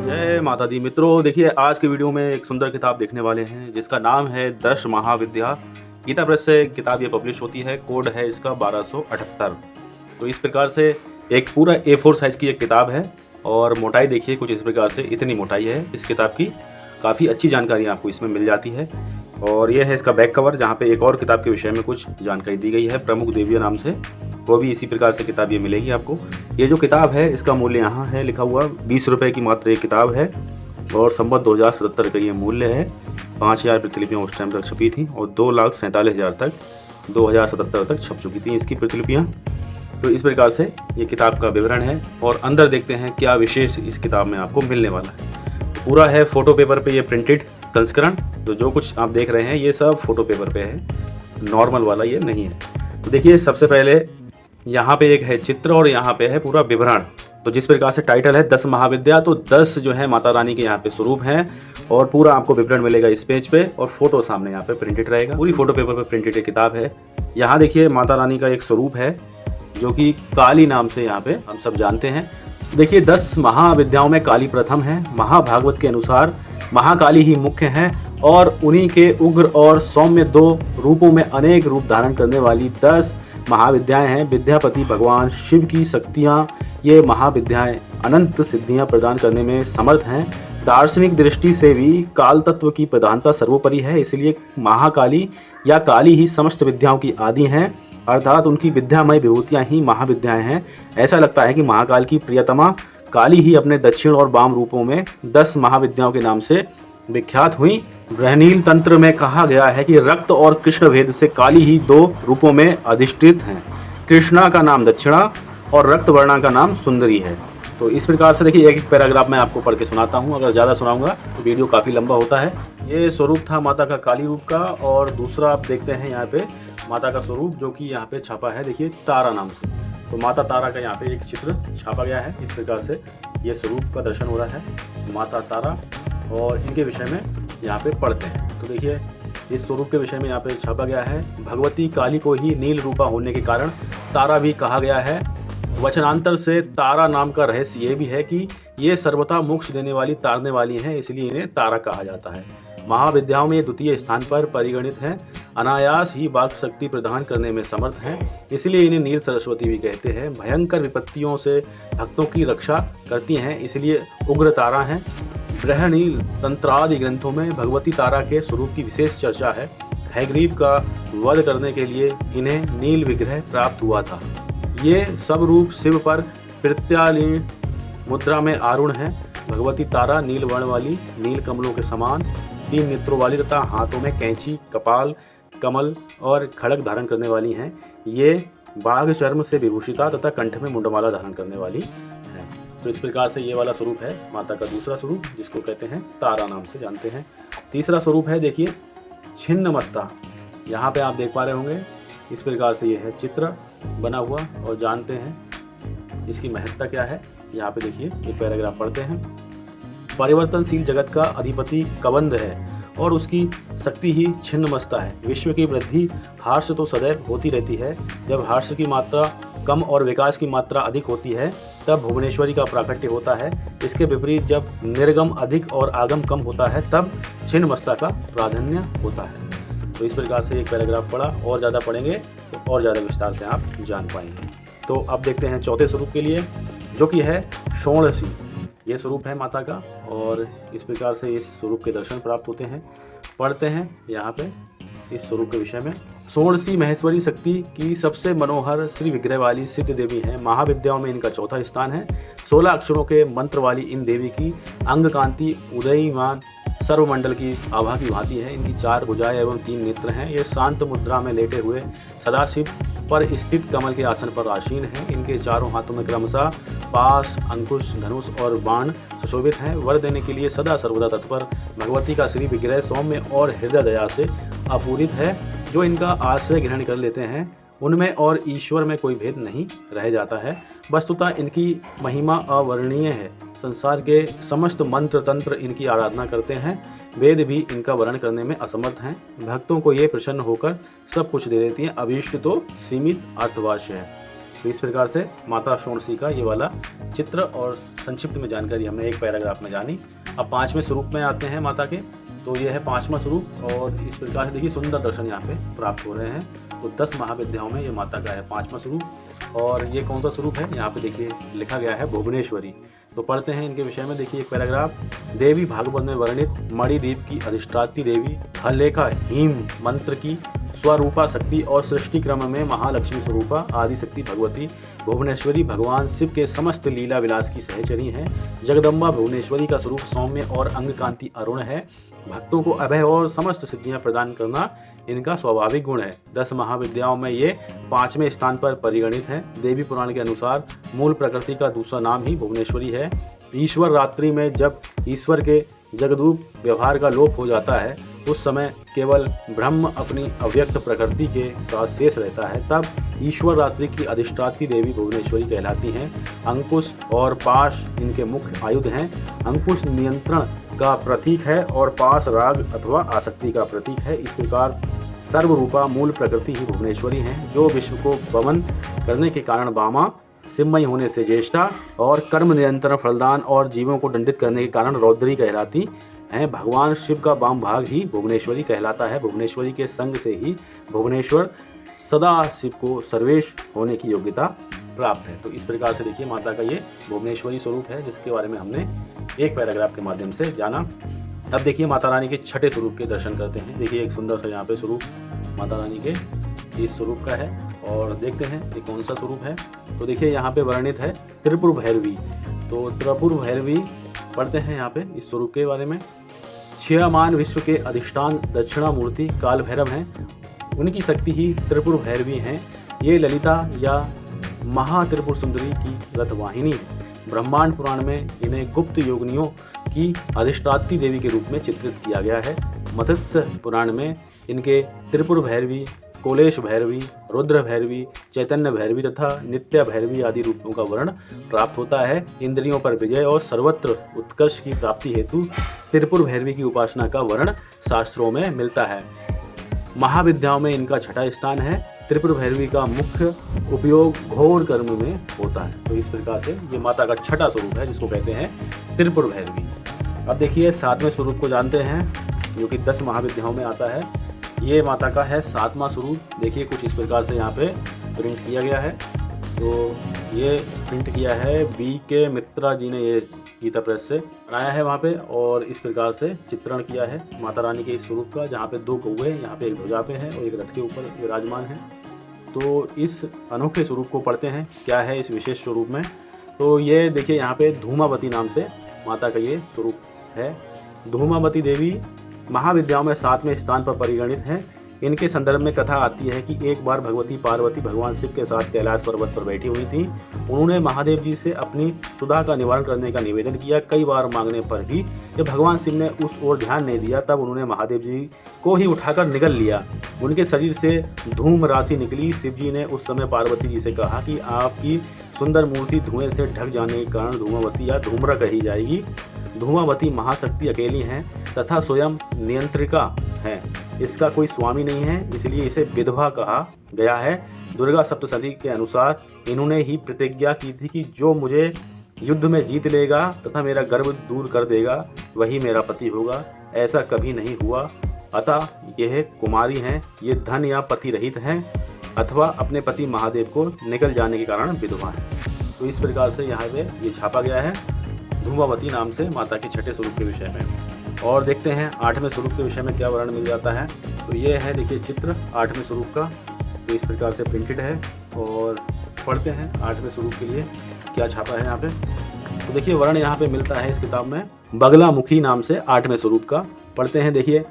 जय माता दी मित्रों, देखिए आज के वीडियो में एक सुंदर किताब देखने वाले हैं जिसका नाम है दश महाविद्या। गीता प्रेस से किताब ये पब्लिश होती है। कोड है इसका 1278। तो इस प्रकार से एक पूरा A4 साइज़ की एक किताब है और मोटाई देखिए कुछ इस प्रकार से इतनी मोटाई है इस किताब की। काफ़ी अच्छी जानकारी आपको इसमें मिल जाती है। और ये है इसका बैक कवर, जहाँ पे एक और किताब के विषय में कुछ जानकारी दी गई है प्रमुख देवियों नाम से। वो भी इसी प्रकार से किताब ये मिलेगी आपको। ये जो किताब है इसका मूल्य यहाँ है लिखा हुआ 20 रुपये की मात्र एक किताब है और संवत 2077 का ये मूल्य है। 5000 प्रतिलिपियाँ उस टाइम तक छपी थी और 2,47,000 तक 2077 तक छप चुकी थी इसकी प्रतिलिपियाँ। तो इस प्रकार से ये किताब का विवरण है और अंदर देखते हैं क्या विशेष इस किताब में आपको मिलने वाला है। पूरा है फ़ोटो पेपर पे ये प्रिंटेड संस्करण। तो जो कुछ आप देख रहे हैं ये सब फ़ोटो पेपर पे है, नॉर्मल वाला ये नहीं है। तो देखिए सबसे पहले यहाँ पे एक है चित्र और यहाँ पे है पूरा विवरण। तो जिस प्रकार से टाइटल है 10 महाविद्या, तो 10 जो है माता रानी के यहाँ पे स्वरूप हैं और पूरा आपको विवरण मिलेगा इस पेज पे और फोटो सामने यहाँ पे प्रिंटेड रहेगा। पूरी फोटो पेपर पे प्रिंटेड एक किताब है। यहाँ देखिए माता रानी का एक स्वरूप है जो कि काली नाम से यहाँ पे हम सब जानते हैं। देखिए 10 महाविद्याओं में काली प्रथम है। महाभागवत के अनुसार महाकाली ही मुख्य हैं और उन्हीं के उग्र और सौम्य 2 रूपों में अनेक रूप धारण करने वाली 10 महाविद्याएं हैं। विद्यापति भगवान शिव की शक्तियां, ये महाविद्याएं अनंत सिद्धियां प्रदान करने में समर्थ हैं। दार्शनिक दृष्टि से भी काल तत्व की प्रधानता सर्वोपरि है, इसलिए महाकाली या काली ही समस्त विद्याओं की आदि हैं, अर्थात उनकी विद्यामय विभूतियां ही महाविद्याएं हैं। ऐसा लगता है कि महाकाल की प्रियतमा काली ही अपने दक्षिण और वाम रूपों में 10 महाविद्याओं के नाम से विख्यात हुई। बृहनील तंत्र में कहा गया है कि रक्त और कृष्ण भेद से काली ही 2 रूपों में अधिष्ठित हैं। कृष्णा का नाम दक्षिणा और रक्त वर्णा का नाम सुंदरी है। तो इस प्रकार से देखिए एक पैराग्राफ मैं आपको पढ़ के सुनाता हूँ, अगर ज़्यादा सुनाऊंगा तो वीडियो काफ़ी लंबा होता है। ये स्वरूप था माता का काली रूप का और दूसरा आप देखते हैं यहाँ पे माता का स्वरूप जो कि यहाँ पे छापा है, देखिए तारा नाम से। तो माता तारा का यहाँ पे एक चित्र छापा गया है। इस प्रकार से ये स्वरूप का दर्शन हो रहा है माता तारा और इनके विषय में यहाँ पे पढ़ते हैं। तो देखिए इस स्वरूप के विषय में यहाँ पे छापा गया है। भगवती काली को ही नील रूपा होने के कारण तारा भी कहा गया है। वचनांतर से तारा नाम का रहस्य ये भी है कि ये सर्वथा मोक्ष देने वाली, तारने वाली हैं, इसलिए इन्हें तारा कहा जाता है। महाविद्याओं में द्वितीय स्थान पर परिगणित हैं। अनायास ही वाक शक्ति प्रदान करने में समर्थ हैं, इसलिए इन्हें नील सरस्वती भी कहते हैं। भयंकर विपत्तियों से भक्तों की रक्षा करती हैं, इसलिए उग्र तारा हैं। बृहनील तंत्रादि ग्रंथों में भगवती तारा के स्वरूप की विशेष चर्चा है। हयग्रीव का वध करने के लिए इन्हें नील विग्रह प्राप्त हुआ था। ये सब रूप शिव पर प्रत्यालीन मुद्रा में आरूढ़ हैं। भगवती तारा नील वर्ण वाली, नील कमलों के समान, 3 नेत्रों वाली तथा हाथों में कैंची, कपाल, कमल और खड़ग धारण करने वाली हैं। ये बाघ चर्म से विभूषिता तथा कंठ में मुंडमाला धारण करने वाली हैं। तो इस प्रकार से ये वाला स्वरूप है माता का दूसरा स्वरूप, जिसको कहते हैं तारा नाम से जानते हैं। तीसरा स्वरूप है देखिए छिन्नमस्ता। यहाँ पे आप देख पा रहे होंगे इस प्रकार से ये है चित्र बना हुआ और जानते हैं इसकी महत्ता क्या है। यहाँ पे देखिए एक पैराग्राफ पढ़ते हैं। परिवर्तनशील जगत का अधिपति कबंध है और उसकी शक्ति ही छिन्नमस्ता है। विश्व की वृद्धि हर्ष तो सदैव होती रहती है। जब हर्ष की मात्रा कम और विकास की मात्रा अधिक होती है तब भुवनेश्वरी का प्राकट्य होता है। इसके विपरीत जब निर्गम अधिक और आगम कम होता है तब छिन्नमस्ता का प्राधान्य होता है। तो इस प्रकार से एक पैराग्राफ पढ़ा, और ज़्यादा पढ़ेंगे तो और ज़्यादा विस्तार से आप जान पाएंगे। तो अब देखते हैं चौथे स्वरूप के लिए, जो कि है षोडशी। ये स्वरूप है माता का और इस प्रकार से इस स्वरूप के दर्शन प्राप्त होते हैं। पढ़ते हैं यहाँ पे इस स्वरूप के विषय में। षोडशी महेश्वरी शक्ति की सबसे मनोहर श्री विग्रह वाली सिद्ध देवी हैं। महाविद्याओं में इनका चौथा स्थान है। 16 अक्षरों के मंत्र वाली इन देवी की अंग कांति उदयमान सर्वमंडल की आभा की भांति है। इनकी 4 भुजाएं एवं 3 नेत्र हैं। ये शांत मुद्रा में लेटे हुए सदाशिव पर स्थित कमल के आसन पर आसीन हैं। इनके चारों हाथों में क्रमशः पास, अंकुश, धनुष और बाण सुशोभित हैं। वर देने के लिए सदा सर्वदा तत्पर भगवती का श्री विग्रह सौम्य और हृदय दया से अपूरित है। जो इनका आश्रय ग्रहण कर लेते हैं उनमें और ईश्वर में कोई भेद नहीं रह जाता है। वस्तुतः इनकी महिमा अवर्णनीय है। संसार के समस्त मंत्र तंत्र इनकी आराधना करते हैं। वेद भी इनका वर्णन करने में असमर्थ हैं। भक्तों को ये प्रसन्न होकर सब कुछ दे देती हैं। अभीष्ट तो सीमित अर्थवास्य है। तो इस प्रकार से माता षोडशी का ये वाला चित्र और संक्षिप्त में जानकारी हमने एक पैराग्राफ में जानी। अब 5वें स्वरूप में आते हैं माता के। तो ये है 5वां स्वरूप और इस प्रकार से देखिए सुंदर दर्शन यहाँ पे प्राप्त हो रहे हैं। तो 10 महाविद्याओं में ये माता का है 5वां स्वरूप। और ये कौन सा स्वरूप है यहाँ पे देखिए लिखा गया है भुवनेश्वरी। तो पढ़ते हैं इनके विषय में। देखिए एक पैराग्राफ, देवी भागवत में वर्णित मणिद्वीप की अधिष्ठात्री देवी, हलेखा हीम मंत्र की स्वरूपा शक्ति और सृष्टि क्रम में महालक्ष्मी स्वरूपा आदि शक्ति भगवती भुवनेश्वरी भगवान शिव के समस्त लीला विलास की सहचरी हैं। जगदम्बा भुवनेश्वरी का स्वरूप सौम्य और अंग कांति अरुण है। भक्तों को अभय और समस्त सिद्धियां प्रदान करना इनका स्वाभाविक गुण है। 10 महाविद्याओं में ये 5वें स्थान पर परिगणित है। देवी पुराण के अनुसार मूल प्रकृति का दूसरा नाम ही भुवनेश्वरी है। ईश्वर रात्रि में जब ईश्वर के जगदूप व्यवहार का लोप हो जाता है उस समय केवल ब्रह्म अपनी अव्यक्त प्रकृति के साथ शेष रहता है, तब ईश्वर रात्रि की अधिष्ठात्री देवी भुवनेश्वरी कहलाती हैं। अंकुश और पाश इनके मुख्य आयुध हैं। अंकुश नियंत्रण का प्रतीक है और पाश राग अथवा आसक्ति का प्रतीक है। इस प्रकार सर्वरूपा मूल प्रकृति ही भुवनेश्वरी हैं, जो विश्व को वमन करने के कारण वामा, सिममयी होने से ज्येष्ठा और कर्म नियंत्रण फलदान और जीवों को दंडित करने के कारण रौद्री कहलाती हैं। भगवान शिव का वाम भाग ही भुवनेश्वरी कहलाता है। भुवनेश्वरी के संग से ही भुवनेश्वर सदा शिव को सर्वेश होने की योग्यता प्राप्त है। तो इस प्रकार से देखिए माता का ये भुवनेश्वरी स्वरूप है, जिसके बारे में हमने एक पैराग्राफ के माध्यम से जाना। अब देखिए माता रानी के छठे स्वरूप के दर्शन करते हैं। देखिए एक सुंदर सा यहाँ पे स्वरूप माता रानी के इस स्वरूप का है और देखते हैं ये कौन सा स्वरूप है। तो देखिए यहाँ पे वर्णित है त्रिपुर भैरवी। तो त्रिपुर भैरवी पढ़ते हैं यहाँ पे इस स्वरूप के बारे में। क्षयमान विश्व के अधिष्ठान दक्षिणामूर्ति काल भैरव हैं। उनकी शक्ति ही त्रिपुर भैरवी हैं। ये ललिता या महात्रिपुर सुंदरी की रथवाहिनी है। ब्रह्मांड पुराण में इन्हें गुप्त योगिनियों की अधिष्ठात्री देवी के रूप में चित्रित किया गया है। मत्स्य पुराण में इनके त्रिपुर भैरवी, कोलेश भैरवी, रुद्र भैरवी, चैतन्य भैरवी तथा नित्य भैरवी आदि रूपों का वर्ण प्राप्त होता है। इंद्रियों पर विजय और सर्वत्र उत्कर्ष की प्राप्ति हेतु त्रिपुर भैरवी की उपासना का वर्ण शास्त्रों में मिलता है। महाविद्याओं में इनका छठा स्थान है। त्रिपुर भैरवी का मुख्य उपयोग घोर कर्म में होता है। तो इस प्रकार से ये माता का छठा स्वरूप है, जिसको कहते हैं त्रिपुर भैरवी। अब देखिए 7वें स्वरूप को जानते हैं, जो कि 10 महाविद्याओं में आता है। ये माता का है 7वां स्वरूप। देखिए कुछ इस प्रकार से यहाँ पे प्रिंट किया गया है। तो ये प्रिंट किया है BK मित्रा जी ने, ये गीता प्रेस से बनाया है वहाँ पे, और इस प्रकार से चित्रण किया है माता रानी के इस स्वरूप का, जहाँ पे 2 कौवे यहाँ पे एक ध्वजा पे हैं और एक रथ के ऊपर विराजमान है। तो इस अनोखे स्वरूप को पढ़ते हैं, क्या है इस विशेष स्वरूप में। तो ये देखिए यहाँ पे धूमावती नाम से माता का ये स्वरूप है। धूमावती देवी महाविद्याओं में 7वें स्थान पर परिगणित हैं। इनके संदर्भ में कथा आती है कि एक बार भगवती पार्वती भगवान शिव के साथ कैलाश पर्वत पर बैठी हुई थी। उन्होंने महादेव जी से अपनी सुधा का निवारण करने का निवेदन किया। कई बार मांगने पर भी जब भगवान शिव ने उस ओर ध्यान नहीं दिया, तब उन्होंने महादेव जी को ही उठाकर निगल लिया। उनके शरीर से धूम राशि निकली। शिव जी ने उस समय पार्वती जी से कहा कि आपकी सुंदर मूर्ति धुएं से ढक जाने के कारण धूमावती या धूम्र कही जाएगी। धूमावती महाशक्ति अकेली हैं तथा स्वयं नियंत्रिका है। इसका कोई स्वामी नहीं है, इसलिए इसे विधवा कहा गया है। दुर्गा सप्तशती के अनुसार इन्होंने ही प्रतिज्ञा की थी कि जो मुझे युद्ध में जीत लेगा तथा मेरा गर्व दूर कर देगा, वही मेरा पति होगा। ऐसा कभी नहीं हुआ, अतः यह कुमारी हैं। ये धन या पति रहित हैं अथवा अपने पति महादेव को निकल जाने के कारण विधवा हैं। तो इस प्रकार से यहाँ पे ये छापा गया है धूमावती नाम से माता के छठे स्वरूप के विषय में। और देखते हैं 8वें स्वरूप के विषय में क्या वर्णन मिल जाता है। तो ये है देखिए चित्र 8वें स्वरूप का, तो इस प्रकार से प्रिंटेड है। और पढ़ते हैं 8वें स्वरूप के लिए क्या छापा है यहाँ पे। तो देखिए वर्ण यहाँ पे मिलता है इस किताब में बगलामुखी नाम से 8वें स्वरूप का। पढ़ते हैं देखिए,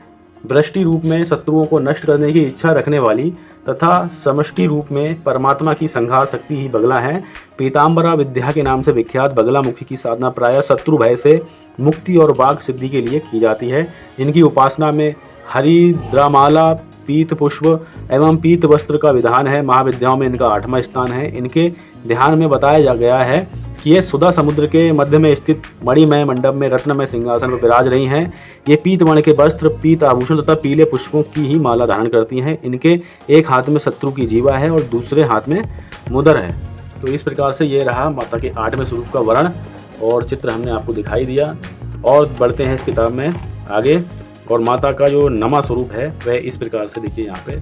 वृष्टि रूप में शत्रुओं को नष्ट करने की इच्छा रखने वाली तथा समष्टि रूप में परमात्मा की संहार शक्ति ही बगला है। पीताम्बरा विद्या के नाम से विख्यात बगलामुखी की साधना प्रायः शत्रु भय से मुक्ति और वाग सिद्धि के लिए की जाती है। इनकी उपासना में हरिद्रामाला, पीत पुष्प एवं पीत वस्त्र का विधान है। महाविद्याओं में इनका 8वां स्थान है। इनके ध्यान में बताया गया है कि ये सुधा समुद्र के मध्य में स्थित मणिमय मंडप में रत्नमय सिंहासन पर विराज रही हैं। ये पीत वर्ण के वस्त्र, पीत आभूषण तथा पीले पुष्पों की ही माला धारण करती हैं। इनके एक हाथ में शत्रु की जीवा है और दूसरे हाथ में मुदर है। तो इस प्रकार से ये रहा माता के 8वें स्वरूप का वर्ण और चित्र हमने आपको दिखाई दिया। और बढ़ते हैं इस किताब में आगे। और माता का जो नमा स्वरूप है वह इस प्रकार से देखिए, यहाँ पे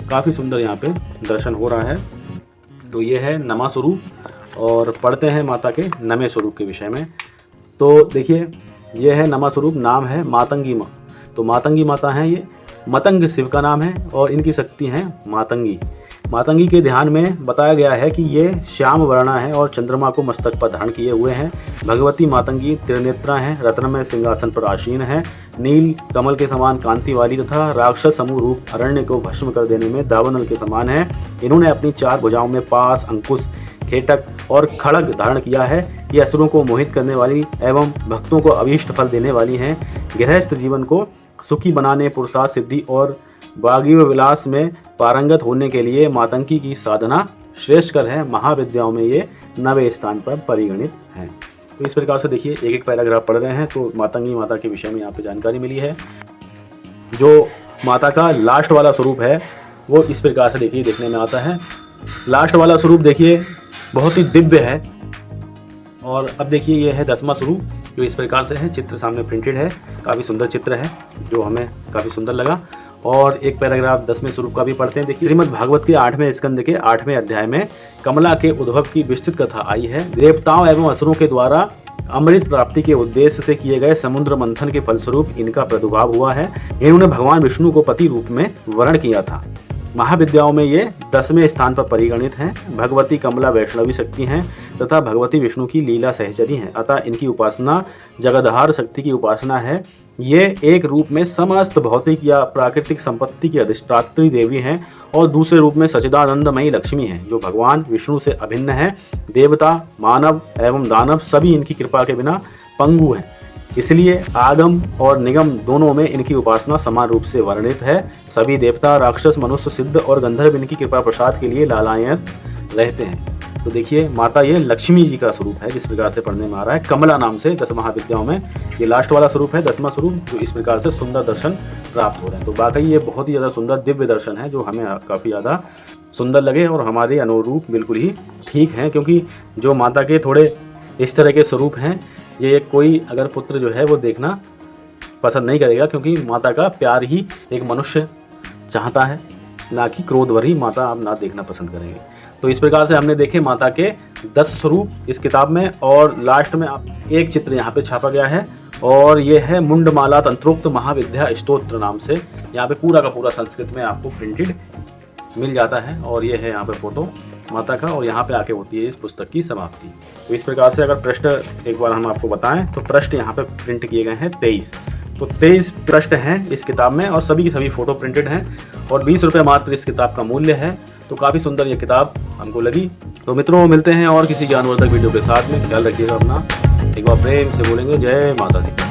काफ़ी सुंदर यहाँ पे दर्शन हो रहा है। तो ये है नमा स्वरूप और पढ़ते हैं माता के नमे स्वरूप के विषय में। तो देखिए ये है नमा स्वरूप, नाम है मातंगी माँ। तो मातंगी माता हैं ये, मतंग शिव का नाम है और इनकी शक्ति हैं मातंगी। मातंगी के ध्यान में बताया गया है कि ये श्याम वर्णा है और चंद्रमा को मस्तक पर धारण किए हुए हैं। भगवती मातंगी त्रिनेत्रा हैं, रत्नमय सिंहासन पर आसीन है, नील कमल के समान कांति वाली तथा राक्षस समूह रूप अरण्य को भस्म कर देने में दावानल के समान है। इन्होंने अपनी 4 भुजाओं में पास, अंकुश, खेटक और खड़ग धारण किया है। ये असुरों को मोहित करने वाली एवं भक्तों को अभीष्ट फल देने वाली हैं। गृहस्थ जीवन को सुखी बनाने, पुरुषार्थ सिद्धि और वागीय विलास में पारंगत होने के लिए मातंगी की साधना श्रेष्ठकर है। महाविद्याओं में ये 9वें स्थान पर परिगणित हैं। तो इस प्रकार से देखिए एक एक पैराग्राफ पढ़ रहे हैं तो मातंगी माता के विषय में यहाँ पे जानकारी मिली है। जो माता का लास्ट वाला स्वरूप है वो इस प्रकार से देखिए देखने में आता है। लास्ट वाला स्वरूप देखिए बहुत ही दिव्य है। और अब देखिए ये है 10वां स्वरूप जो इस प्रकार से है, चित्र सामने प्रिंटेड है, काफ़ी सुंदर चित्र है जो हमें काफ़ी सुंदर लगा। और एक पैराग्राफ 10वें स्वरूप का भी पढ़ते हैं। देखिए श्रीमद् भागवत के 8वें स्कंद के 8वें अध्याय में कमला के उद्भव की विस्तृत कथा आई है। देवताओं एवं असुरों के द्वारा अमृत प्राप्ति के उद्देश्य से किए गए समुद्र मंथन के फलस्वरूप इनका प्रादुर्भाव हुआ है। इन्होंने भगवान विष्णु को पति रूप में वर्ण किया था। महाविद्याओं में ये 10वें स्थान पर परिगणित हैं। भगवती कमला वैष्णवी शक्ति हैं तथा भगवती विष्णु की लीला सहचरी हैं, अतः इनकी उपासना जगदहार शक्ति की उपासना है। ये एक रूप में समस्त भौतिक या प्राकृतिक संपत्ति की अधिष्ठात्री देवी हैं और दूसरे रूप में सच्चिदानंदमयी लक्ष्मी हैं जो भगवान विष्णु से अभिन्न है। देवता, मानव एवं दानव सभी इनकी कृपा के बिना पंगु हैं, इसलिए आगम और निगम दोनों में इनकी उपासना समान रूप से वर्णित है। सभी देवता, राक्षस, मनुष्य, सिद्ध और गंधर्व इनकी कृपा प्रसाद के लिए लालायत रहते हैं। तो देखिए माता ये लक्ष्मी जी का स्वरूप है जिस प्रकार से पढ़ने में आ रहा है, कमला नाम से 10 महाविद्याओं में ये लास्ट वाला स्वरूप है, 10वां स्वरूप, जो इस प्रकार से सुंदर दर्शन प्राप्त हो रहे हैं। तो वाकई ये बहुत ही ज़्यादा सुंदर दिव्य दर्शन है जो हमें काफ़ी ज़्यादा सुंदर लगे और हमारे अनुरूप बिल्कुल ही ठीक हैं, क्योंकि जो माता के थोड़े इस तरह के स्वरूप हैं ये कोई अगर पुत्र जो है वो देखना पसंद नहीं करेगा, क्योंकि माता का प्यार ही एक मनुष्य चाहता है, ना कि क्रोध भरी माता आप ना देखना पसंद करेंगे। तो इस प्रकार से हमने देखे माता के 10 स्वरूप इस किताब में। और लास्ट में आप एक चित्र यहाँ पे छापा गया है और ये है मुंडमाला तंत्रोक्त महाविद्या स्तोत्र नाम से। यहाँ पे पूरा का पूरा संस्कृत में आपको प्रिंटेड मिल जाता है और ये है यहाँ पे फोटो माता का और यहाँ पे आके होती है इस पुस्तक की समाप्ति। तो इस प्रकार से अगर पृष्ठ एक बार हम आपको बताएं तो पृष्ठ यहाँ पे प्रिंट किए गए हैं 23। तो 23 पृष्ठ हैं इस किताब में और सभी की सभी फोटो प्रिंटेड हैं और 20 रुपये मात्र इस किताब का मूल्य है। तो काफ़ी सुंदर ये किताब हमको लगी। तो मित्रों मिलते हैं और किसी ज्ञानवर्धक वीडियो के साथ में। ख्याल रखिएगा अपना। एक बार प्रेम से बोलेंगे जय माता दी।